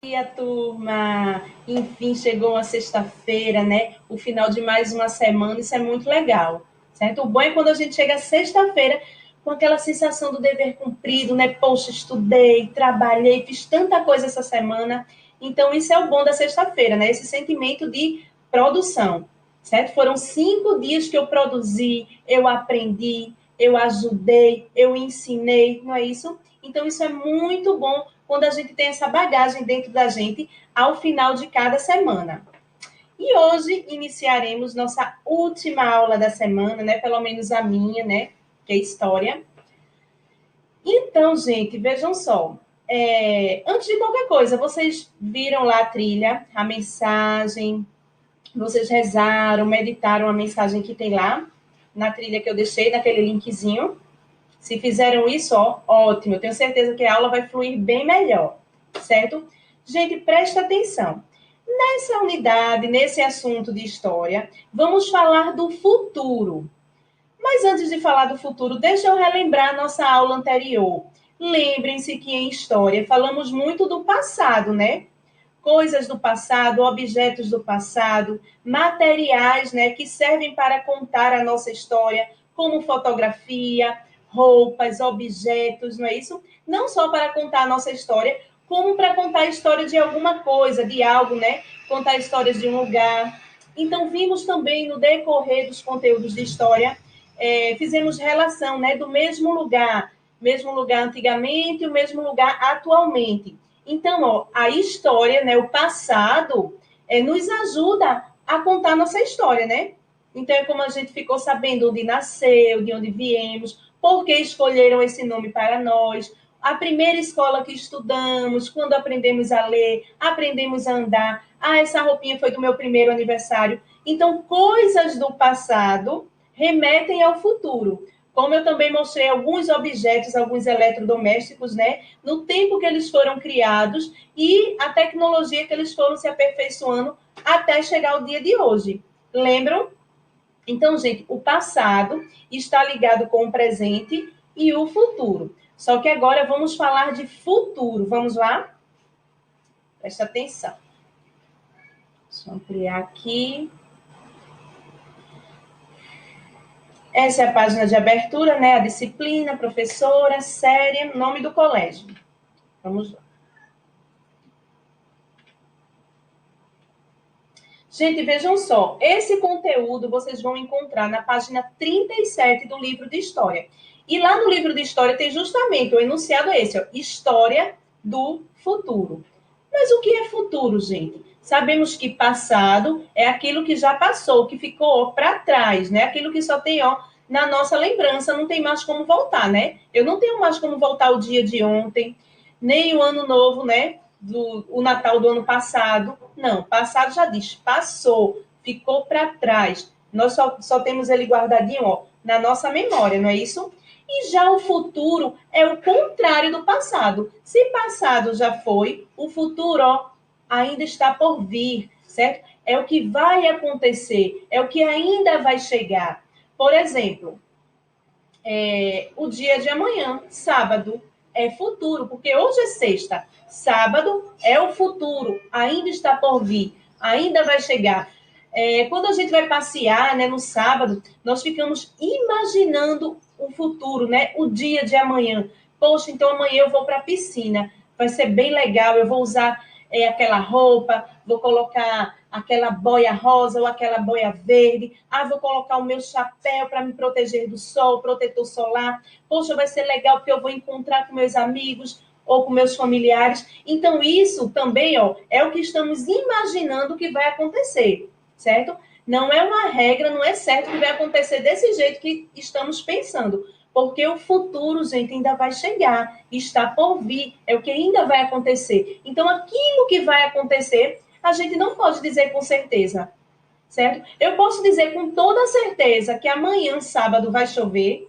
Dia, turma! Enfim, chegou uma sexta-feira, né? O final de mais uma semana, isso é muito legal, certo? O bom é quando a gente chega sexta-feira com aquela sensação do dever cumprido, né? Poxa, estudei, trabalhei, fiz tanta coisa essa semana. Então, isso é o bom da sexta-feira, né? Esse sentimento de produção, certo? Foram 5 dias que eu produzi, eu aprendi, eu ajudei, eu ensinei, não é isso? Então, isso é muito bom quando a gente tem essa bagagem dentro da gente ao final de cada semana. E hoje iniciaremos nossa última aula da semana, né? Pelo menos a minha, né? Que é história. Então, gente, vejam só. Antes de qualquer coisa, vocês viram lá a trilha, a mensagem, vocês rezaram, meditaram a mensagem que tem lá na trilha que eu deixei, naquele linkzinho. Se fizeram isso, ó, ótimo. Eu tenho certeza que a aula vai fluir bem melhor, certo? Gente, presta atenção. Nessa unidade, nesse assunto de história, vamos falar do futuro. Mas antes de falar do futuro, deixa eu relembrar a nossa aula anterior. Lembrem-se que em história falamos muito do passado, né? Coisas do passado, objetos do passado, materiais, né, que servem para contar a nossa história, como fotografia, roupas, objetos, não é isso? Não só para contar a nossa história, como para contar a história de alguma coisa, de algo, né? Contar histórias de um lugar. Então, vimos também no decorrer dos conteúdos de história, fizemos relação, né, do mesmo lugar antigamente e o mesmo lugar atualmente. Então, ó, a história, né, o passado, nos ajuda a contar nossa história, né? Então, é como a gente ficou sabendo onde nasceu, de onde viemos, por que escolheram esse nome para nós, a primeira escola que estudamos, quando aprendemos a ler, aprendemos a andar. Ah, essa roupinha foi do meu primeiro aniversário. Então, coisas do passado remetem ao futuro. Como eu também mostrei alguns objetos, alguns eletrodomésticos, né? No tempo que eles foram criados e a tecnologia que eles foram se aperfeiçoando até chegar ao dia de hoje. Lembram? Então, gente, o passado está ligado com o presente e o futuro. Só que agora vamos falar de futuro. Vamos lá? Presta atenção. Deixa eu ampliar aqui. Essa é a página de abertura, né? A disciplina, professora, série, nome do colégio. Vamos lá. Gente, vejam só, esse conteúdo vocês vão encontrar na página 37 do livro de História. E lá no livro de História tem justamente o enunciado esse, ó, História do Futuro. Mas o que é futuro, gente? Sabemos que passado é aquilo que já passou, que ficou para trás, né? Aquilo que só tem, ó, na nossa lembrança, não tem mais como voltar, né? Eu não tenho mais como voltar o dia de ontem, nem o ano novo, né? O Natal do ano passado. Não, passado já diz, passou, ficou para trás. Nós só temos ele guardadinho, ó, na nossa memória, não é isso? E já o futuro é o contrário do passado. Se passado já foi, o futuro, ó, ainda está por vir, certo? É o que vai acontecer, é o que ainda vai chegar. Por exemplo, o dia de amanhã, sábado, é futuro, porque hoje é sexta. Sábado é o futuro, ainda está por vir, ainda vai chegar. Quando a gente vai passear, né, no sábado, nós ficamos imaginando o futuro, né, o dia de amanhã. Poxa, então amanhã eu vou para a piscina, vai ser bem legal, eu vou usar aquela roupa, vou colocar aquela boia rosa ou aquela boia verde. Ah, vou colocar o meu chapéu para me proteger do sol, protetor solar. Poxa, vai ser legal porque eu vou encontrar com meus amigos ou com meus familiares. Então, isso também, ó, é o que estamos imaginando que vai acontecer, certo? Não é uma regra, não é certo que vai acontecer desse jeito que estamos pensando. Porque o futuro, gente, ainda vai chegar, está por vir, é o que ainda vai acontecer. Então, aquilo que vai acontecer, a gente não pode dizer com certeza, certo? Eu posso dizer com toda certeza que amanhã, sábado, vai chover?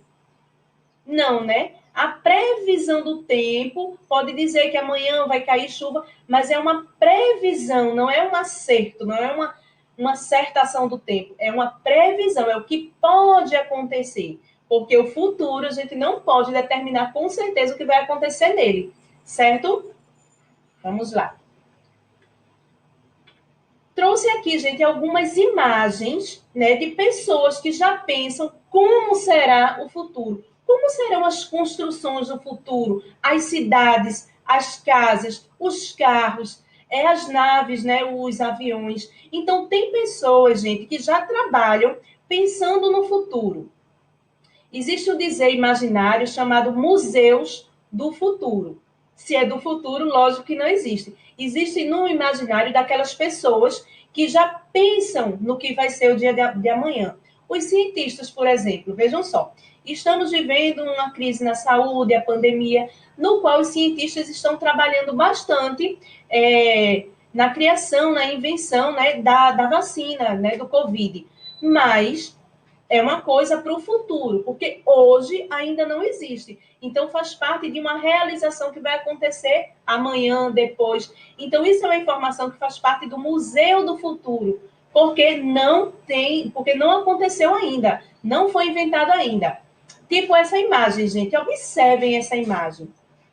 Não, né? A previsão do tempo pode dizer que amanhã vai cair chuva, mas é uma previsão, não é um acerto, não é uma certação do tempo, é uma previsão, é o que pode acontecer. Porque o futuro a gente não pode determinar com certeza o que vai acontecer nele, certo? Vamos lá. trouxe aqui, gente, algumas imagens, né, de pessoas que já pensam como será o futuro. Como serão as construções do futuro, as cidades, as casas, os carros, as naves, né, os aviões. Então, tem pessoas, gente, que já trabalham pensando no futuro. Existe um dizer imaginário chamado museus do futuro. Se é do futuro, lógico que não existe. Existe no imaginário daquelas pessoas que já pensam no que vai ser o dia de amanhã. Os cientistas, por exemplo, vejam só, estamos vivendo uma crise na saúde, a pandemia, no qual os cientistas estão trabalhando bastante na criação, na invenção, né, da vacina, né, do Covid. Mas é uma coisa para o futuro, porque hoje ainda não existe. Então, faz parte de uma realização que vai acontecer amanhã, depois. Então, isso é uma informação que faz parte do Museu do Futuro, porque não aconteceu ainda, não foi inventado ainda. Tipo essa imagem, gente, observem essa imagem,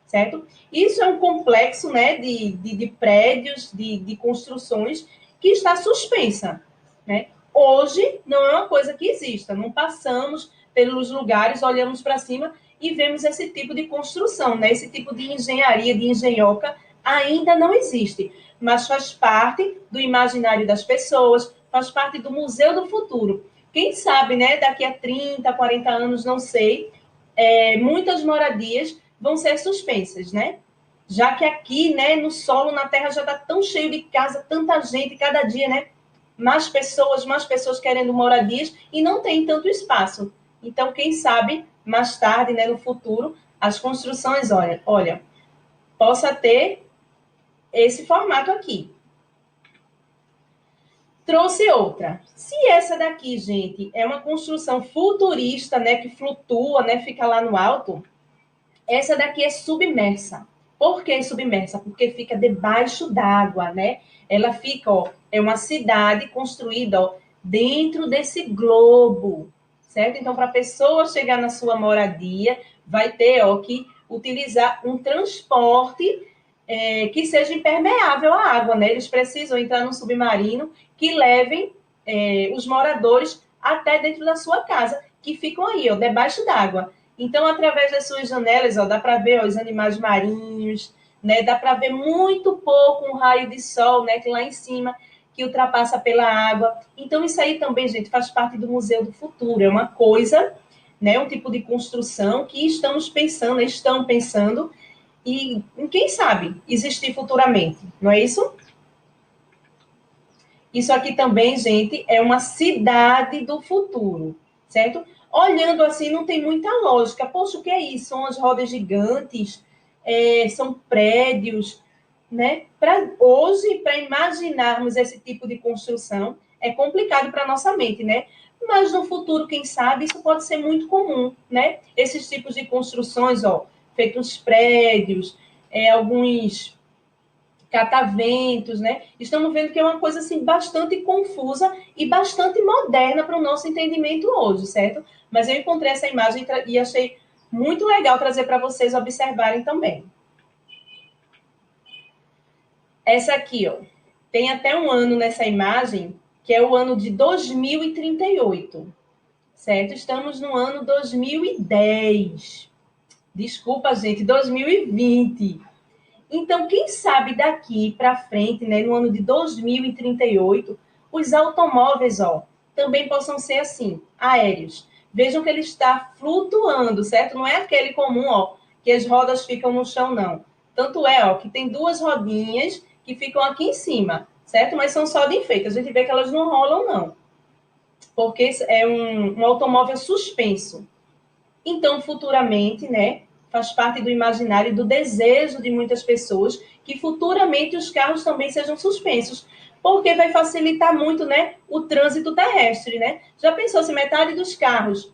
certo? Isso é um complexo, né, de prédios, de construções que está suspensa, né? Hoje não é uma coisa que exista, não passamos pelos lugares, olhamos para cima e vemos esse tipo de construção, né? Esse tipo de engenharia, de engenhoca, ainda não existe, mas faz parte do imaginário das pessoas, faz parte do Museu do Futuro. Quem sabe, né, daqui a 30, 40 anos, não sei, muitas moradias vão ser suspensas, né? Já que aqui, né, no solo, na terra, já está tão cheio de casa, tanta gente, cada dia, né? Mais pessoas querendo moradias e não tem tanto espaço. Então, quem sabe, mais tarde, né, no futuro, as construções, olha, possa ter esse formato aqui. Trouxe outra. Se essa daqui, gente, é uma construção futurista, né, que flutua, né, fica lá no alto, essa daqui é submersa. Por que submersa? Porque fica debaixo d'água, né? Ela fica, ó, é uma cidade construída, ó, dentro desse globo, certo? Então, para a pessoa chegar na sua moradia, vai ter, ó, que utilizar um transporte que seja impermeável à água, né? Eles precisam entrar num submarino que levem os moradores até dentro da sua casa, que ficam aí, ó, debaixo d'água. Então, através das suas janelas, ó, dá para ver, ó, os animais marinhos, né? Dá para ver muito pouco um raio de sol, né? Que lá em cima, que ultrapassa pela água. Então, isso aí também, gente, faz parte do Museu do Futuro. É uma coisa, né? Um tipo de construção que estão pensando, e quem sabe existir futuramente, não é isso? Isso aqui também, gente, é uma cidade do futuro, certo? Olhando assim, não tem muita lógica. Poxa, o que é isso? São as rodas gigantes, são prédios, né? Hoje, para imaginarmos esse tipo de construção, é complicado para a nossa mente, né? Mas no futuro, quem sabe, isso pode ser muito comum, né? Esses tipos de construções, ó, feitos prédios, alguns cataventos, né? Estamos vendo que é uma coisa assim bastante confusa e bastante moderna para o nosso entendimento hoje, certo? Mas eu encontrei essa imagem e achei muito legal trazer para vocês observarem também. Essa aqui, ó, tem até um ano nessa imagem, que é o ano de 2038, certo? Estamos no ano 2010. Desculpa, gente, 2020. Então, quem sabe daqui para frente, né, no ano de 2038, os automóveis, ó, também possam ser assim, aéreos. Vejam que ele está flutuando, certo? Não é aquele comum, ó, que as rodas ficam no chão, não. Tanto é, ó, que tem duas rodinhas que ficam aqui em cima, certo? Mas são só de enfeite. A gente vê que elas não rolam, não. Porque é um automóvel suspenso. Então, futuramente, né, faz parte do imaginário, do desejo de muitas pessoas que futuramente os carros também sejam suspensos, porque vai facilitar muito, né, o trânsito terrestre, né? Já pensou se metade dos carros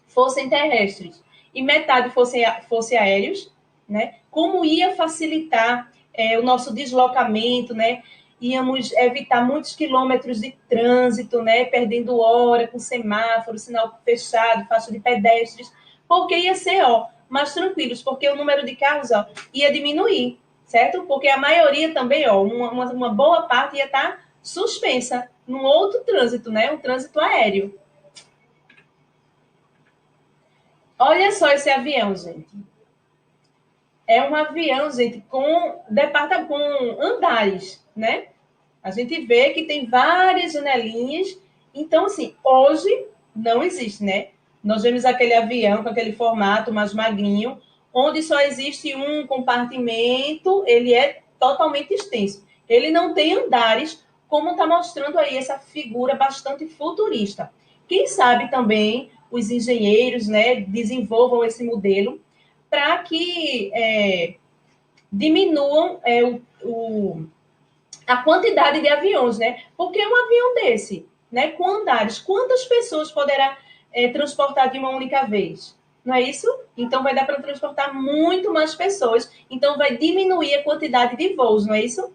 fossem terrestres e metade fosse aéreos, né? Como ia facilitar o nosso deslocamento, né? Íamos evitar muitos quilômetros de trânsito, né? Perdendo hora com semáforo, sinal fechado, faixa de pedestres, porque ia ser, ó, mais tranquilos, porque o número de carros, ó, ia diminuir, certo? Porque a maioria também, ó, uma boa parte ia estar suspensa num outro trânsito, né? Um trânsito aéreo. Olha só esse avião, gente. É um avião, gente, com andares, né? A gente vê que tem várias janelinhas. Então, assim, hoje não existe, né? Nós vemos aquele avião com aquele formato mais magrinho, onde só existe um compartimento, ele é totalmente extenso. Ele não tem andares, como está mostrando aí essa figura bastante futurista. Quem sabe também os engenheiros, né, desenvolvam esse modelo para que diminuam a quantidade de aviões, né? Porque um avião desse, né, com andares, quantas pessoas poderá transportar de uma única vez? Não é isso? Então vai dar para transportar muito mais pessoas, então vai diminuir a quantidade de voos, não é isso?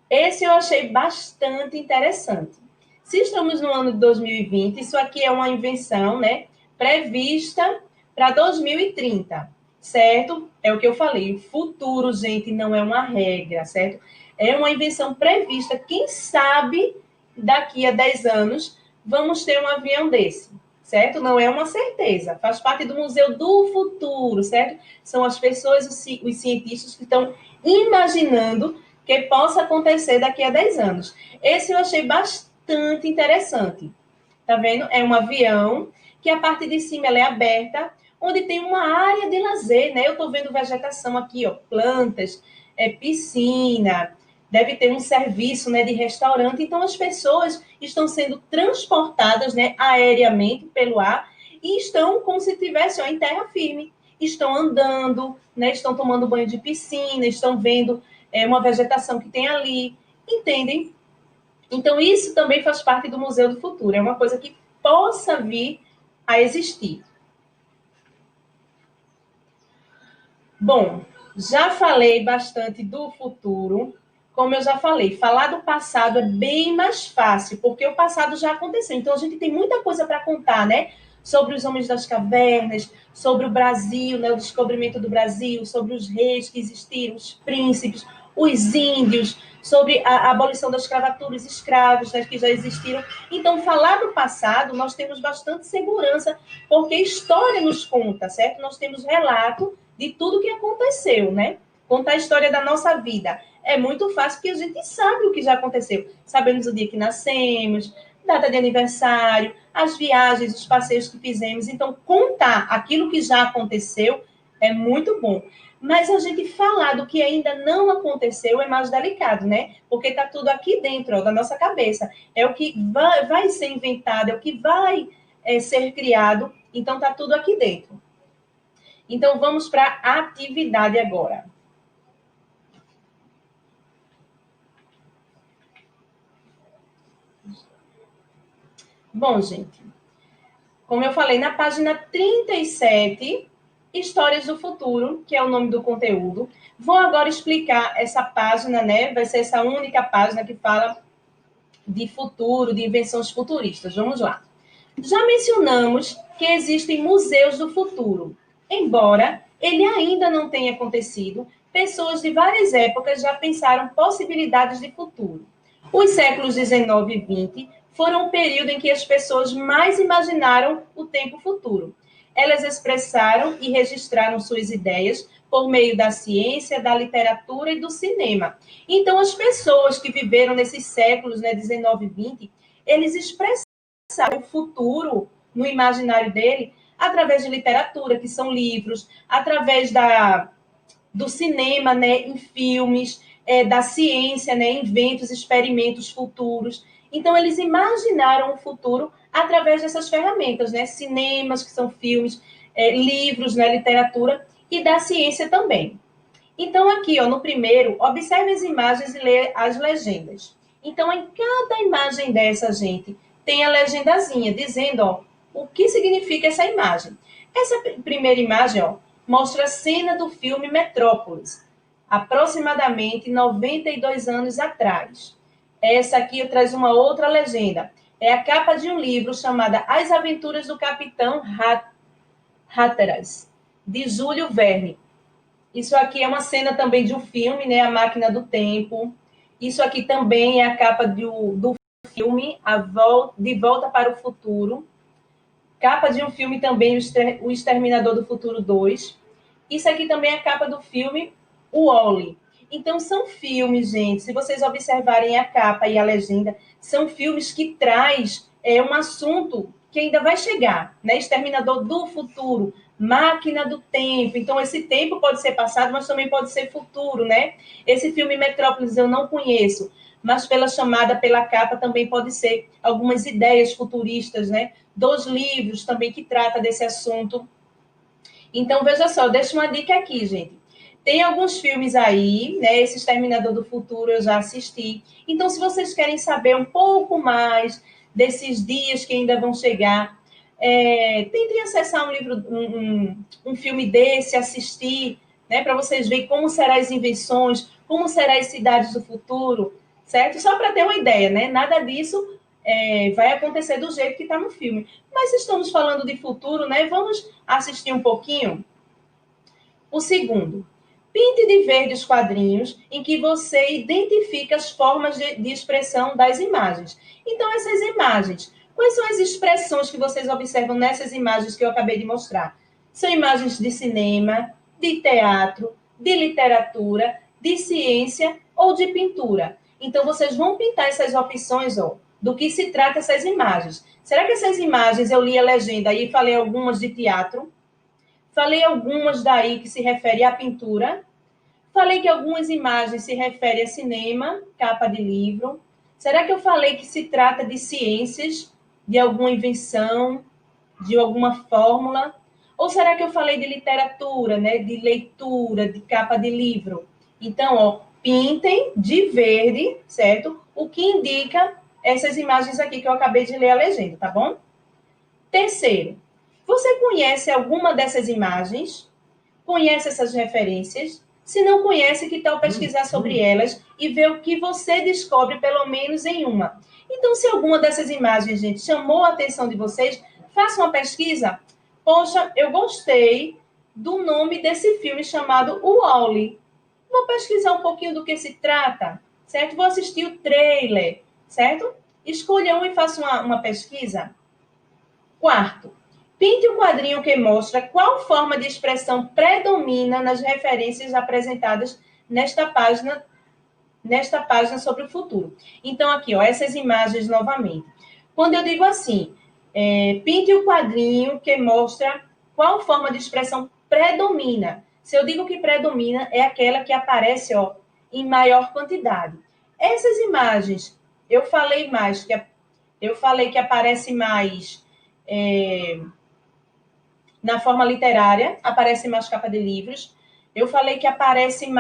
Esse eu achei bastante interessante. Se estamos no ano de 2020, isso aqui é uma invenção, né, prevista para 2030, certo? É o que eu falei. O futuro, gente, não é uma regra, certo? É uma invenção prevista. Quem sabe daqui a 10 anos vamos ter um avião desse, certo? Não é uma certeza. Faz parte do Museu do Futuro, certo? São as pessoas, os cientistas que estão imaginando que possa acontecer daqui a 10 anos. Esse eu achei bastante interessante. Tá vendo? É um avião que a parte de cima ela é aberta, onde tem uma área de lazer, né? Eu estou vendo vegetação aqui, ó, plantas, piscina, deve ter um serviço, né, de restaurante. Então as pessoas estão sendo transportadas, né, aéreamente pelo ar e estão como se estivessem em terra firme. Estão andando, né, estão tomando banho de piscina, estão vendo uma vegetação que tem ali, entendem? Então, isso também faz parte do Museu do Futuro, é uma coisa que possa vir a existir. Bom, já falei bastante do futuro, como eu já falei, falar do passado é bem mais fácil, porque o passado já aconteceu, então a gente tem muita coisa para contar, né? Sobre os homens das cavernas, sobre o Brasil, né? O descobrimento do Brasil, sobre os reis que existiram, os príncipes, os índios, sobre a abolição da escravatura, os escravos, né, que já existiram. Então, falar do passado, nós temos bastante segurança, porque a história nos conta, certo? Nós temos relato de tudo que aconteceu, né? Contar a história da nossa vida. É muito fácil porque a gente sabe o que já aconteceu. Sabemos o dia que nascemos, data de aniversário, as viagens, os passeios que fizemos. Então, contar aquilo que já aconteceu é muito bom. Mas a gente falar do que ainda não aconteceu é mais delicado, né? Porque está tudo aqui dentro, ó, da nossa cabeça. É o que vai ser inventado, é o que vai ser criado. Então, está tudo aqui dentro. Então, vamos para a atividade agora. Bom, gente, como eu falei, na página 37, Histórias do Futuro, que é o nome do conteúdo, vou agora explicar essa página, né? Vai ser essa única página que fala de futuro, de invenções futuristas. Vamos lá. Já mencionamos que existem museus do futuro. Embora ele ainda não tenha acontecido, pessoas de várias épocas já pensaram possibilidades de futuro. Os séculos 19 e 20 foram o período em que as pessoas mais imaginaram o tempo futuro. Elas expressaram e registraram suas ideias por meio da ciência, da literatura e do cinema. Então, as pessoas que viveram nesses séculos, né, 19 e 20, eles expressaram o futuro no imaginário dele através de literatura, que são livros, através do cinema, né, em filmes, da ciência, né, inventos, experimentos futuros. Então, eles imaginaram o futuro através dessas ferramentas, né, cinemas, que são filmes, livros, né, literatura, e da ciência também. Então, aqui, ó, no primeiro, observe as imagens e lê as legendas. Então, em cada imagem dessa, gente, tem a legendazinha dizendo, ó, o que significa essa imagem. Essa primeira imagem, ó, mostra a cena do filme Metrópolis, aproximadamente 92 anos atrás. Essa aqui traz uma outra legenda. É a capa de um livro chamado As Aventuras do Capitão Hatteras, de Júlio Verne. Isso aqui é uma cena também de um filme, né? A Máquina do Tempo. Isso aqui também é a capa do filme De Volta para o Futuro. Capa de um filme também, O Exterminador do Futuro 2. Isso aqui também é a capa do filme O Wall-E. Então, são filmes, gente, se vocês observarem a capa e a legenda, são filmes que traz um assunto que ainda vai chegar, né? Exterminador do Futuro, Máquina do Tempo. Então, esse tempo pode ser passado, mas também pode ser futuro, né? Esse filme Metrópolis eu não conheço, mas pela chamada, pela capa, também pode ser algumas ideias futuristas, né? Dos livros também que trata desse assunto. Então, veja só, deixa uma dica aqui, gente. Tem alguns filmes aí, né? Esse Exterminador do Futuro eu já assisti. Então, se vocês querem saber um pouco mais desses dias que ainda vão chegar, tentem acessar um livro, um filme desse, assistir, né? Para vocês verem como serão as invenções, como serão as cidades do futuro, certo? Só para ter uma ideia, né? Nada disso vai acontecer do jeito que está no filme. Mas estamos falando de futuro, né? Vamos assistir um pouquinho. O segundo, pinte de verde os quadrinhos em que você identifica as formas de expressão das imagens. Então, essas imagens, quais são as expressões que vocês observam nessas imagens que eu acabei de mostrar? São imagens de cinema, de teatro, de literatura, de ciência ou de pintura. Então, vocês vão pintar essas opções, ó, do que se trata essas imagens. Será que essas imagens, eu li a legenda e falei algumas de teatro? Falei algumas daí que se refere à pintura. Falei que algumas imagens se referem a cinema, capa de livro. Será que eu falei que se trata de ciências, de alguma invenção, de alguma fórmula? Ou será que eu falei de literatura, né? De leitura, de capa de livro? Então, ó, pintem de verde, certo? O que indica essas imagens aqui que eu acabei de ler a legenda, tá bom? Terceiro, você conhece alguma dessas imagens? Conhece essas referências? Se não conhece, que tal pesquisar sobre elas e ver o que você descobre, pelo menos em uma? Então, se alguma dessas imagens, gente, chamou a atenção de vocês, faça uma pesquisa. Poxa, eu gostei do nome desse filme chamado O Wall-E. Vou pesquisar um pouquinho do que se trata, certo? Vou assistir o trailer, certo? Escolha um e faça uma pesquisa. Quarto, pinte o quadrinho que mostra qual forma de expressão predomina nas referências apresentadas nesta página sobre o futuro. Então, aqui, ó, essas imagens novamente. Quando eu digo assim, pinte o quadrinho que mostra qual forma de expressão predomina. Se eu digo que predomina, é aquela que aparece, ó, em maior quantidade. Essas imagens, eu falei que aparece mais na forma literária, aparece mais capa de livros. Eu falei que aparece mais